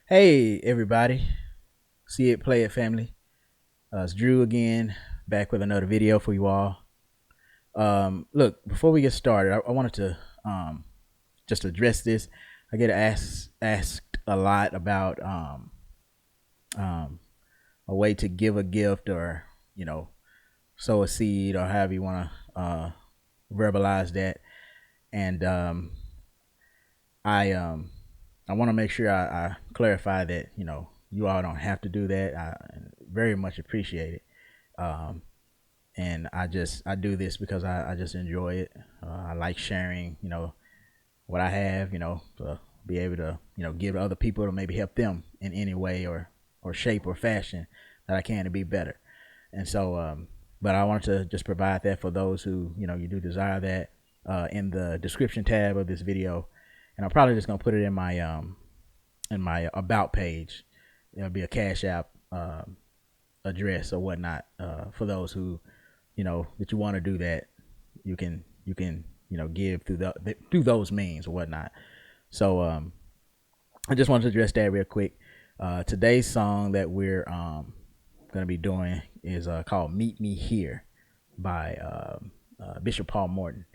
Hey everybody, see it, play it, family. It's Drew again, back with another video for you all. Look, before we get started, I wanted to just address this. I get asked a lot about um, a way to give a gift, or sow a seed, or however you want to verbalize that. And I want to make sure I clarify that you all don't have to do that. I very much appreciate it. Um, and I do this because I just enjoy it. I like sharing, what I have, to be able to, give to other people, to maybe help them in any way or shape or fashion that I can to be better. And so, but I wanted to just provide that for those who, you do desire that, in the description tab of this video. And I'm probably just gonna put it in my about page. There'll be a Cash App address or whatnot, for those who that you want to do that. You can give through those means or whatnot. So I just wanted to address that real quick. Today's song that we're gonna be doing is called "Meet Me Here" by Bishop Paul Morton.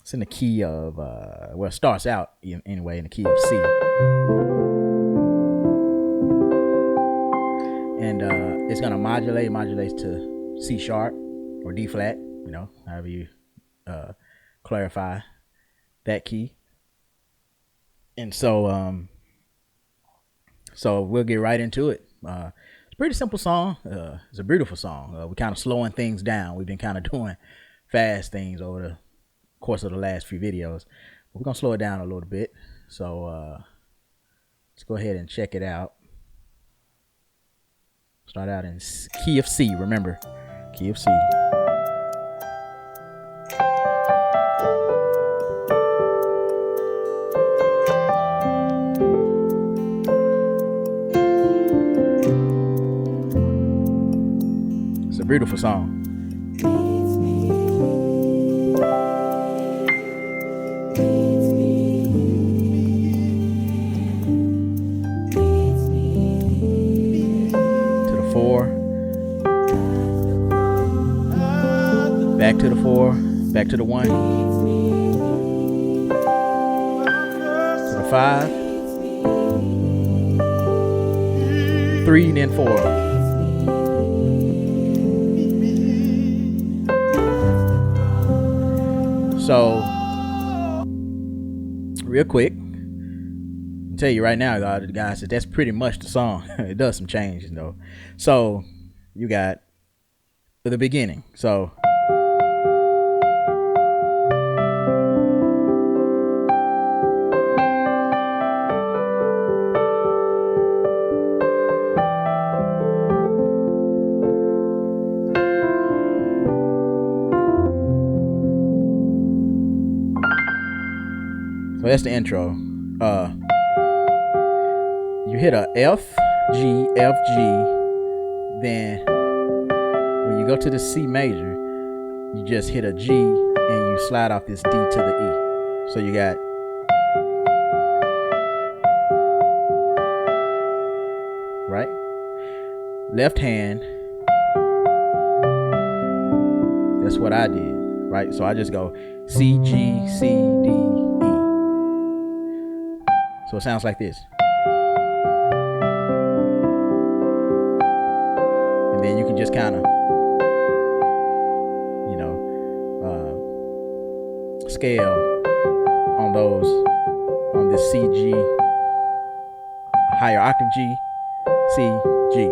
It's in the key of it starts out anyway in the key of C, and it's gonna modulates to C sharp or D flat, however you clarify that key. And so we'll get right into it. It's a pretty simple song. It's a beautiful song. We're kind of slowing things down. We've been kind of doing fast things over the course of the last few videos. But we're gonna slow it down a little bit. So let's go ahead and check it out. Start out in key of C. Remember, key of C. It's a beautiful song. To the 4, back to the 4, back to the 1, to the 5, 3, then 4. So, real quick, I'll tell you right now, guys, that's pretty much the song. It does some changes though. So, you got the beginning. So, that's the intro. You hit a F, G, F, G. Then when you go to the C major, you just hit a G and you slide off this D to the E. So you got right, left hand. That's what I did, right? So I just go C, G, C, D, E. So it sounds like this. And then you can just kind of, scale on this C, G, higher octave G, C, G.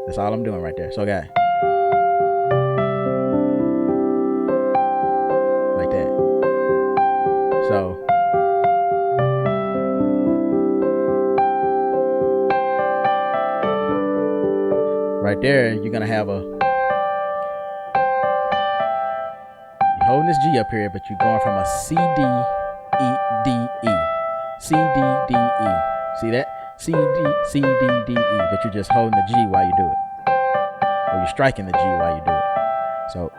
That's all I'm doing right there. So I got like that. So right there, you're gonna have you're holding this G up here, but you're going from a C, D, E, D, E, C, D, D, E. See that? C, D, C, D, D, E. But you're just holding the G while you do it, or you're striking the G while you do it. So,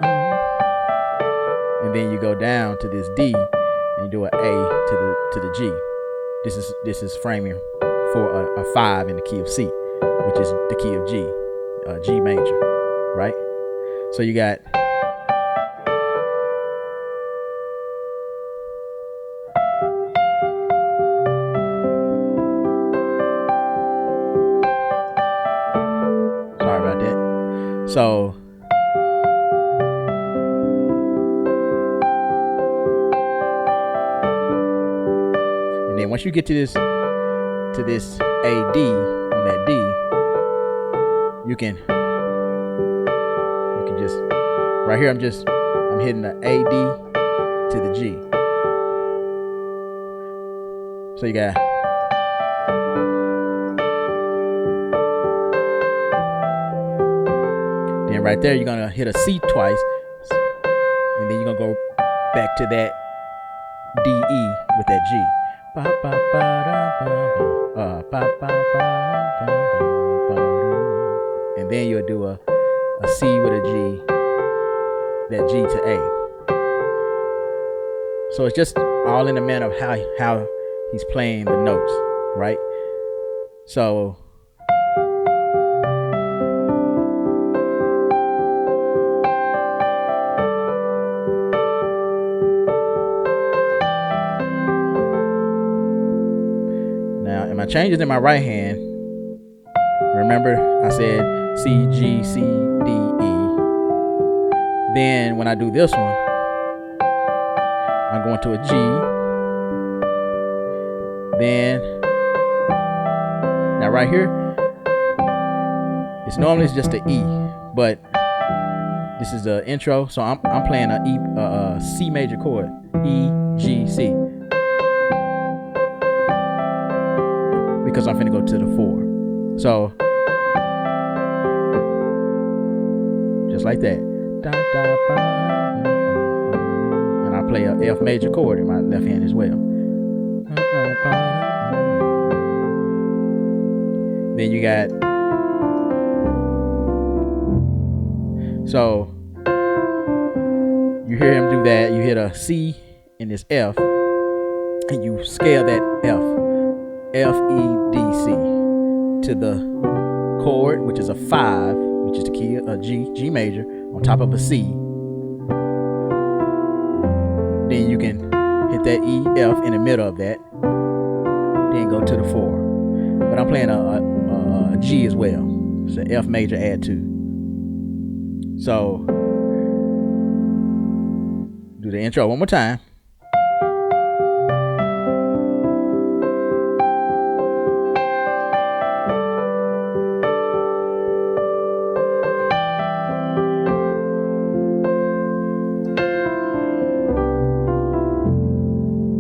and then you go down to this D, and you do an A to the G. This is framing for a 5 in the key of C, which is the key of G, G major, right? So you got sorry about that. So and then once you get to this A D on that D, you can just right here I'm hitting the A D to the G. So you got then right there you're gonna hit a C twice, and then you're gonna go back to that D E with that G. And then you'll do a C with a G, that G to A. So it's just all in the manner of how he's playing the notes, right? So now, in my changes in my right hand, remember I said C, G, C, D, E. Then when I do this one, I'm going to a G. Then, now right here, it's normally just an E, but this is the intro, so I'm playing a C major chord, E, G, C, because I'm finna go to the 4. So just like that. And I play a F major chord in my left hand as well. Then you got, so you hear him do that. You hit a C in this F, and you scale that F, F, E, D, C, to the chord, which is a 5, which is the key of G major, on top of a C. Then you can hit that E, F in the middle of that, then go to the 4. But I'm playing a G as well. It's an F major add 2. So do the intro one more time.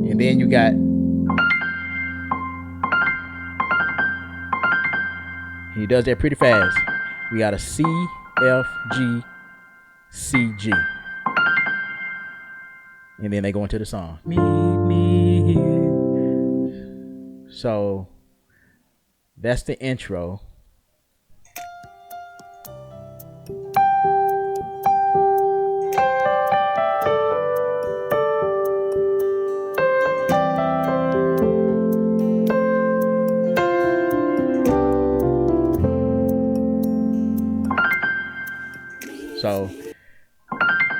And then you got, he does that pretty fast. We got a C, F, G, C, G. And then they go into the song. Meet me here. So that's the intro. So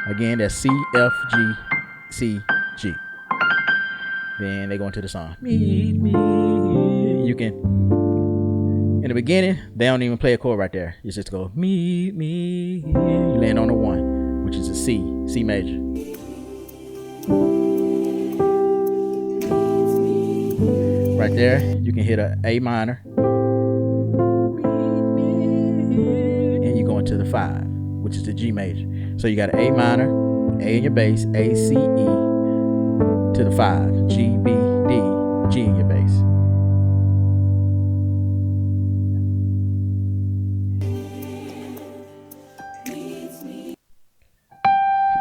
again, that's C, F, G, C, G. Then they go into the song. Meet me here. You can, in the beginning, they don't even play a chord right there. You just go, meet me here. You land on the 1, which is a C, C major. Right there, you can hit a A minor. And you go into the 5, which is the G major. So you got an A minor, A in your bass, A, C, E, to the 5, G, B, D, G in your bass.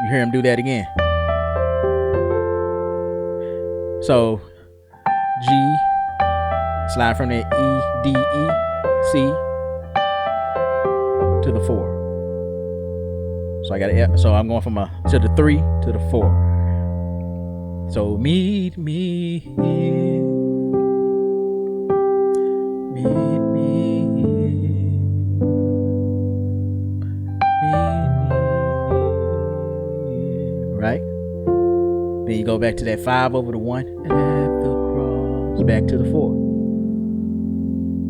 You hear him do that again. So G, slide from the E, D, E, C to the 4. So I got it. So I'm going from to the 3 to the 4. So meet me here. go back to that 5 over the 1 at the cross, back to the 4.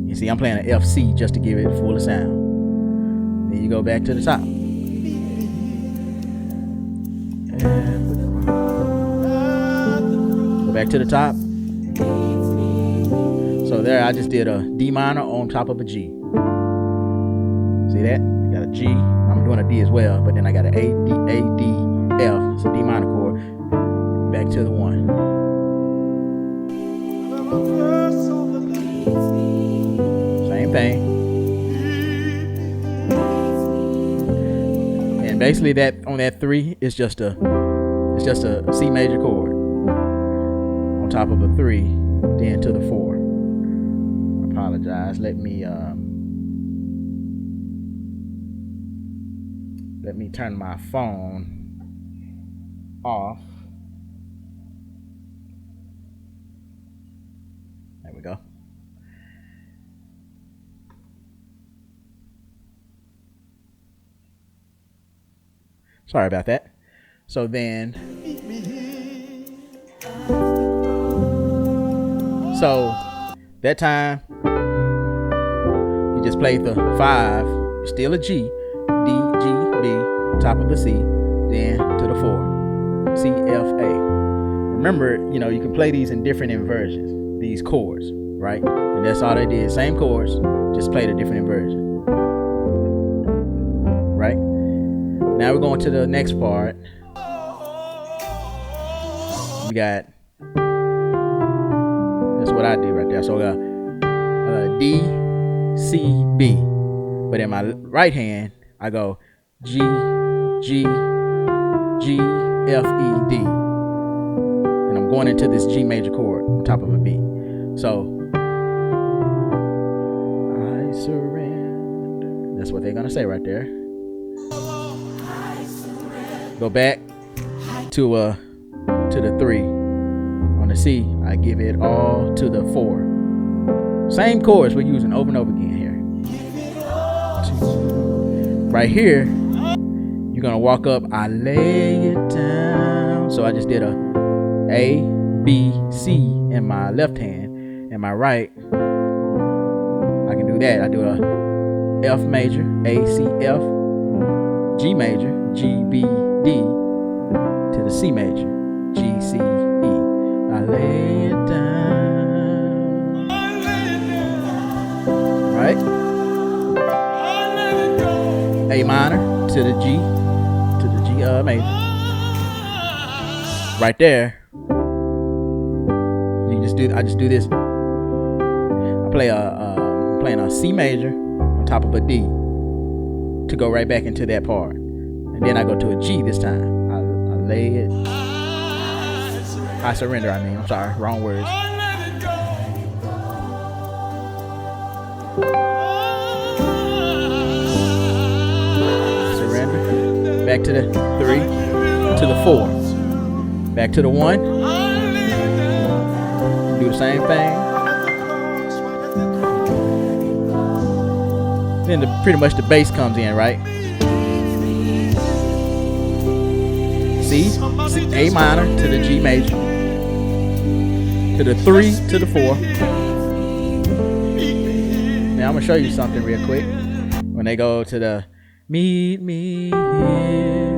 You see, I'm playing an F C just to give it full of sound. Then you go back to the top. Go back to the top. So there, I just did a D minor on top of a G. See that? I got a G. I'm doing a D as well, but then I got an A, D, F. It's a D minor chord. Back to the 1. Same thing. And basically that on that 3 is just a C major chord on top of a 3, then to the 4. I apologize. Let me turn my phone off. There we go. Sorry about that. So then, that time you just played the 5, still a G, D, G, B, top of the C, then to the 4, C, F, A. Remember, you can play these in different inversions, these chords, right? And that's all they did. Same chords, just played a different inversion, right? Now we're going to the next part. We got, that's what I did right there. So we got D, C, B. But in my right hand, I go G, G, G, F, E, D. And I'm going into this G major chord on top of a B. So, I surrender. That's what they're going to say right there. Go back to the 3. On the C, I give it all to the 4. Same chords we're using over and over again here. Right here, you're gonna walk up, I lay it down. So I just did a B, C in my left hand. In my right, I can do that. I do a F major, A, C, F, G major, G, B, D, to the C major, G, C, E. I lay it down. Right? A minor to the G major. Right there. I just do this. I play playing a C major on top of a D to go right back into that part. And then I go to a G this time. I lay it. I surrender, I'm sorry, wrong words. Surrender. Back to the 3, to the 4. Back to the 1. Do the same thing. Then pretty much the bass comes in, right? C, A minor to the G major, to the 3, to the 4. Now I'm gonna show you something real quick. When they go to the meet me here,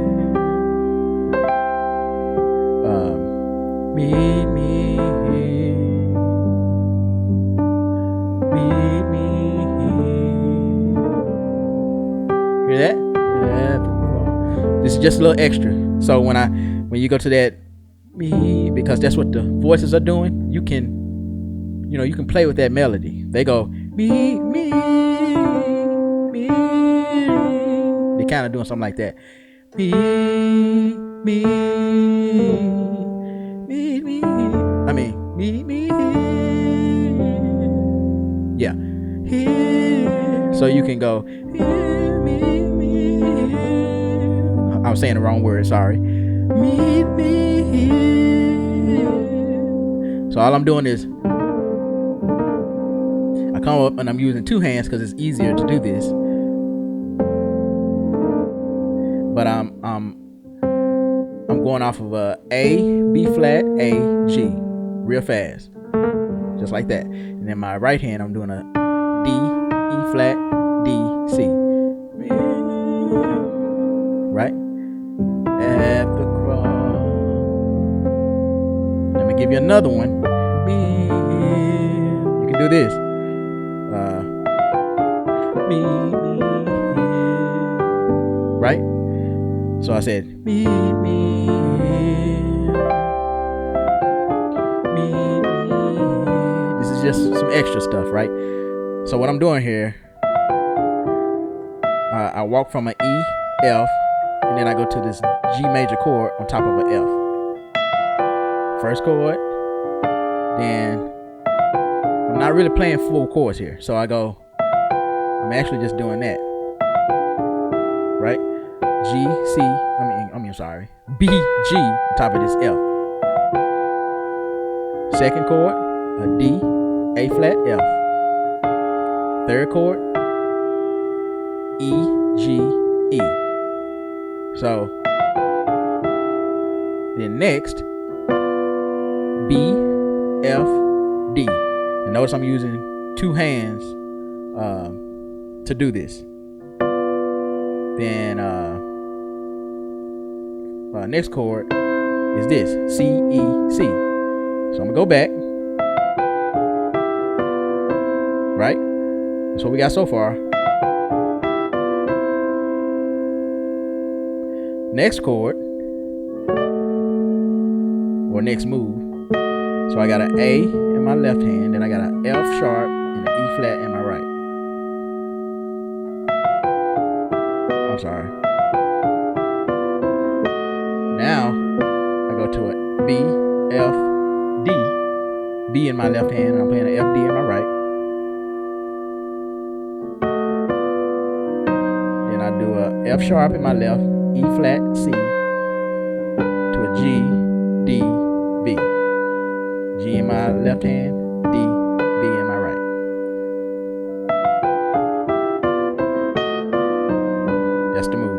meet me here, meet me here. Hear that? Yeah. This is just a little extra. So when you go to that me, because that's what the voices are doing, you can play with that melody. They go me. They kind of doing something like that. Me. I mean me. Yeah. Here. So you can go me. I was saying the wrong word, sorry. Meet me here. So all I'm doing is I come up and I'm using 2 hands because it's easier to do this. But I'm going going off of a B flat, A, G, real fast, just like that. And then my right hand, I'm doing a D, E flat, D, C, right? At the cross. Let me give you another one. You can do this. Right? So I said, this is just some extra stuff, right? So what I'm doing here, I walk from an E, F, and then I go to this G major chord on top of an F. First chord, then I'm not really playing full chords here. So I go, I'm actually just doing that, right? B, G on top of this F. Second chord, a D, A flat, F. Third chord, E, G, E. So then next, B, F, D. And notice I'm using two hands to do this. Then next chord is this, C, E, C. So I'm gonna go back, right? That's what we got so far. Next chord, or next move. So I got an A in my left hand, then I got an F sharp and an E flat in my right. I'm sorry. Now I go to a B, F, D, B in my left hand, and I'm playing an F, D in my right. Then I do a F sharp in my left, E flat, C, to a G, D, B. G in my left hand, D, B in my right. That's the move.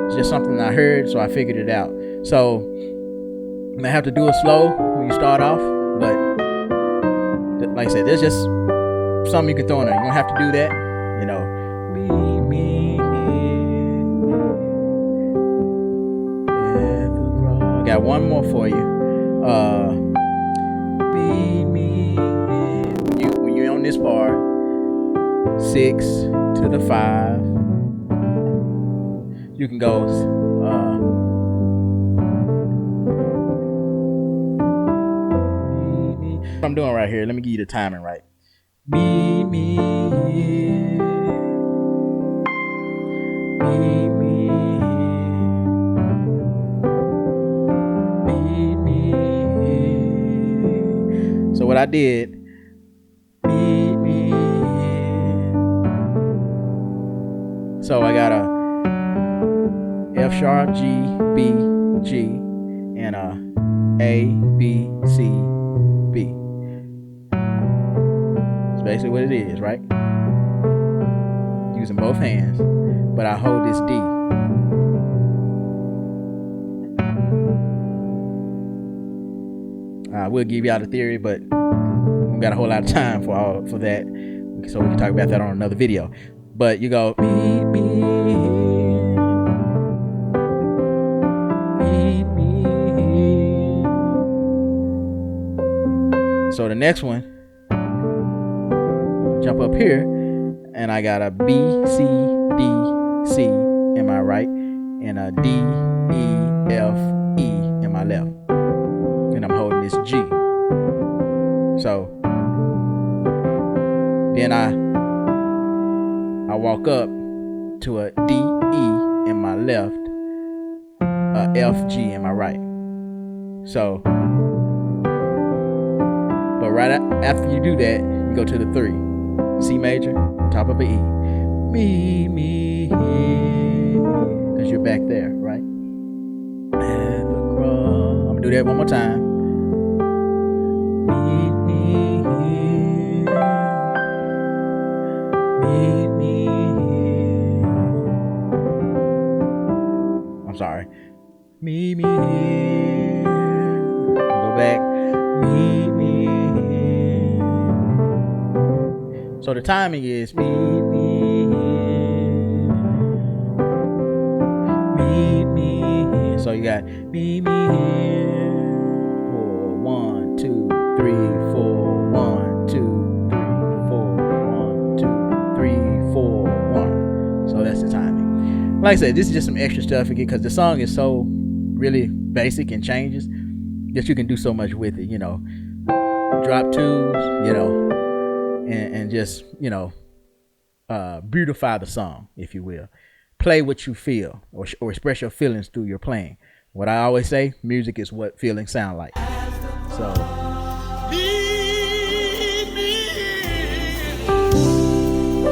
It's just something I heard, so I figured it out. So I'm gonna have to do it slow when you start off, but like I said, there's just something you can throw in there. You don't have to do that, you know. I got one more for you. When you're on this part, 6 to the 5. You can go. What I'm doing right here. Let me give you the timing right. So what I did, so I got a F sharp, G, B, G, and a B, C, B. That's basically what it is, right? Using both hands, but I hold this D. We'll give y'all the theory, but we don't got a whole lot of time for that, so we can talk about that on another video. But you go So the next one, jump up here, and I got a B, C, D, C in my right, and a D, E, F, E in my left. And I'm holding this G. So then I walk up to a D, E in my left, a F, G in my right. So, but right after you do that, you go to the 3, C major, top of an E, me, because you're back there, right? And the cross. I'm gonna do that one more time. Me, Meet me here. Go back. Meet me here. So the timing is meet me here. Meet me here. So you got meet me here. 4, 1, 2, 3, 4. 1, 2, 3, 4. 1, 2, 3, 4, 1. So that's the timing. Like I said, this is just some extra stuff again because the song is so really basic and changes that you can do so much with it, drop twos, and just, beautify the song, if you will. Play what you feel or express your feelings through your playing. What I always say, music is what feelings sound like. So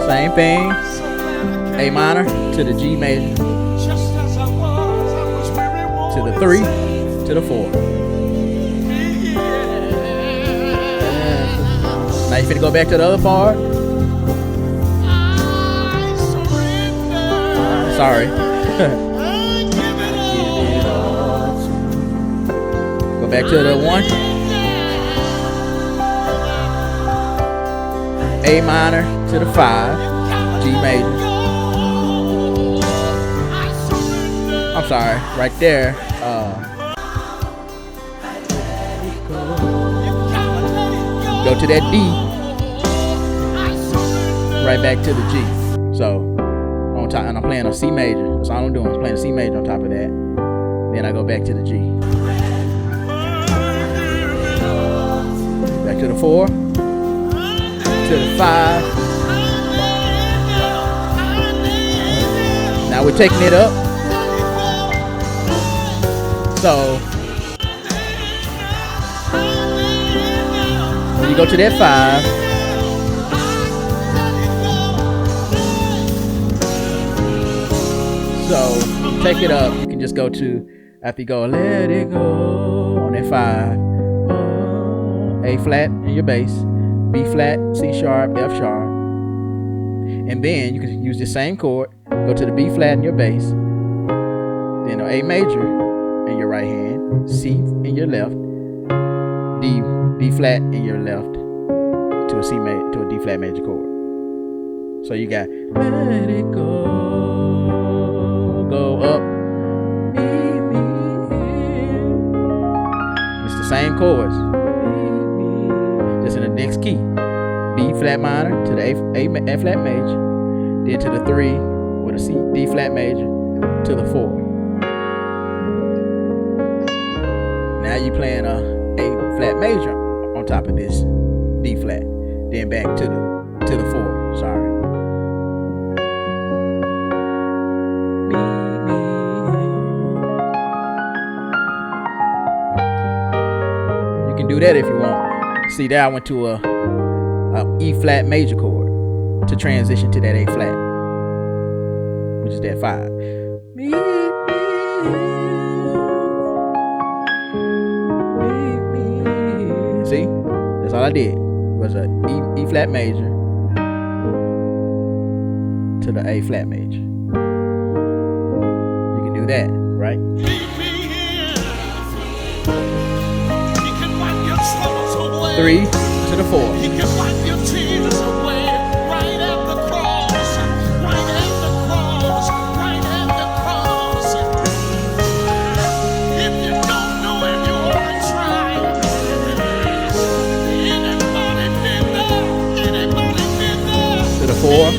same thing, A minor to the G major, to the 3, to the 4. Now you finna go back to the other part. Sorry. Go back to the 1. A minor to the 5, G major. I'm sorry, right there. Go to that D, right back to the G. So on top, and I'm playing a C major. That's all I'm doing. I'm playing a C major on top of that. Then I go back to the G. Back to the 4, to the 5. Now we're taking it up. So when you go to that 5, so take it up. You can just go to, after you go, let it go on that 5, A flat in your bass, B flat, C sharp, F sharp, and then you can use the same chord. Go to the B flat in your bass, then an A major in your right hand, C in your left, D flat in your left to a C major, to a D flat major chord. So you got let it go up, meet me here. It's the same chords, just in the next key. B flat minor to the A flat major, then to the 3 with a C, D flat major to the 4. Now you playing a flat major on top of this D flat, then back to the 4. Sorry. You can do that if you want. See, there I went to a E flat major chord to transition to that A flat, which is that 5. See, that's all I did was a E flat major to the A flat major. You can do that, right? 3 to the 4. To the 4.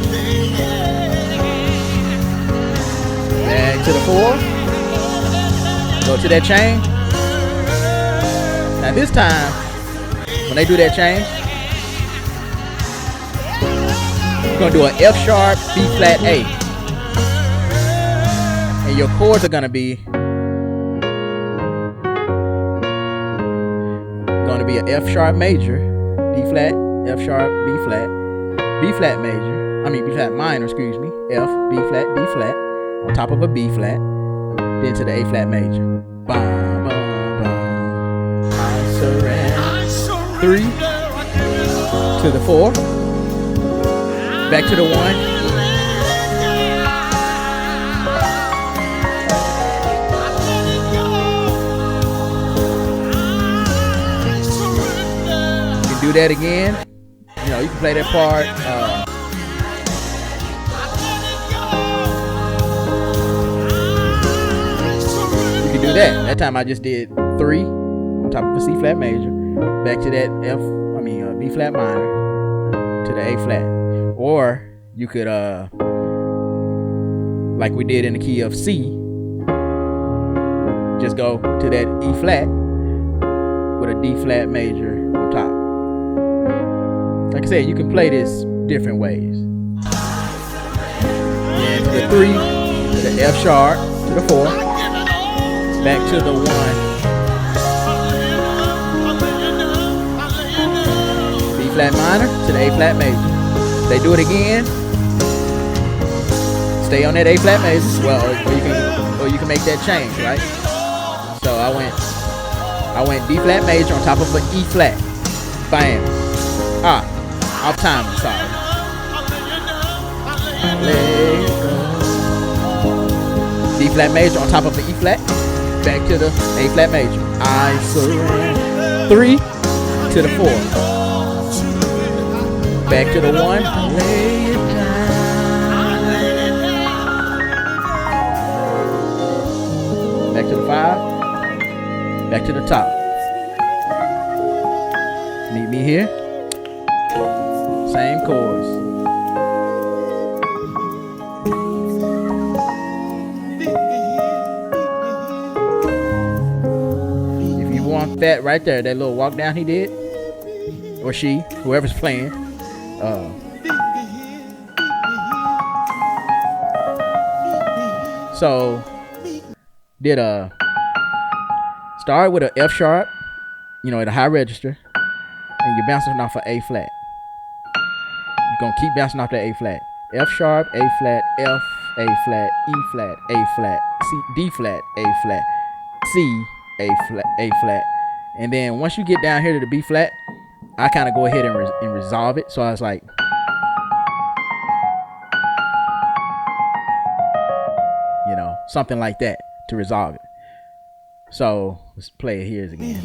Back to the 4. Go to that chain. Now this time, when they do that change, you're gonna do an F sharp, B flat, A, and your chords are gonna be an F sharp major, D flat, F sharp, B flat major. B flat minor, excuse me. F, B flat, D flat, on top of a B flat, then to the A flat major. Bum, bum, bum. I surrender. 3 to the 4. Back to the 1. do that again. You know, you can play that part. You can do that. That time I just did 3 on top of a C flat major, back to that B flat minor to the A flat. Or you could, like we did in the key of C, just go to that E flat with a D flat major on top. Like I said, you can play this different ways. Then to the 3, to the F sharp, to the 4, back to the 1, B flat minor to the A flat major. They do it again. Stay on that A flat major. Well, or you can make that change, right? So I went D flat major on top of an E flat. Bam. Off time, I'm sorry. D flat major on top of the E flat. Back to the A flat major. I surrender. 3 to the 4. Back to the 1. Lay it down. Back to the 5. Back to the top. Meet me here. Same chords. If you want that right there, that little walk down he did, or she, whoever's playing, so did start with an F sharp, at a high register, and you're bouncing off an A flat. You're gonna keep bouncing off that A flat. F sharp, A flat, F, A flat, E flat, A flat, C, D flat, A flat, C, A flat. And then once you get down here to the B flat, I kind of go ahead and resolve it. So I was like, something like that to resolve it. So let's play it here again.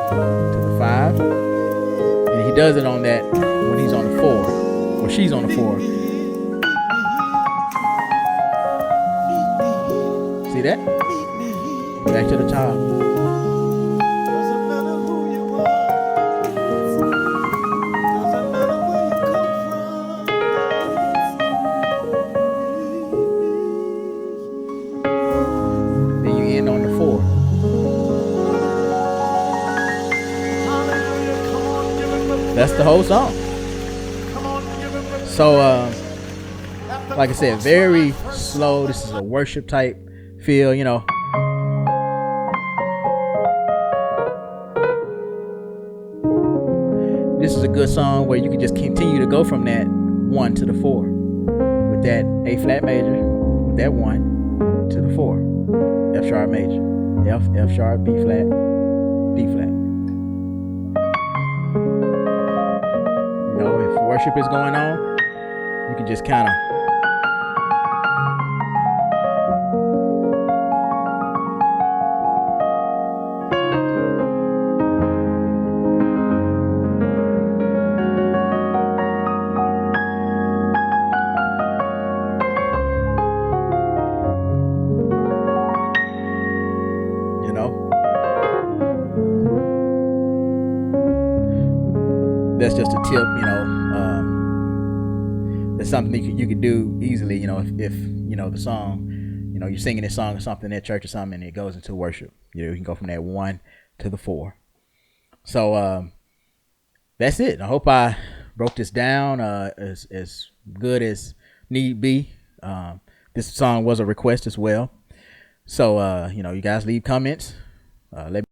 To the 5. And he does it on that when he's on the 4. Or she's on the 4. See that? Back to the top. Then you end on the 4. That's the whole song. So, like I said, very slow. This is a worship type feel, This is a good song where you can just continue to go from that 1 to the 4 with that A flat major, with that 1 to the 4, F sharp major, F sharp, B flat, D flat. If worship is going on, you can just kind of that's just a tip, that's something you could do easily, if the song, you're singing this song or something at church or something and it goes into worship. You can go from that 1 to the 4. So that's it. I hope I broke this down as good as need be. This song was a request as well. So, you guys leave comments. Let me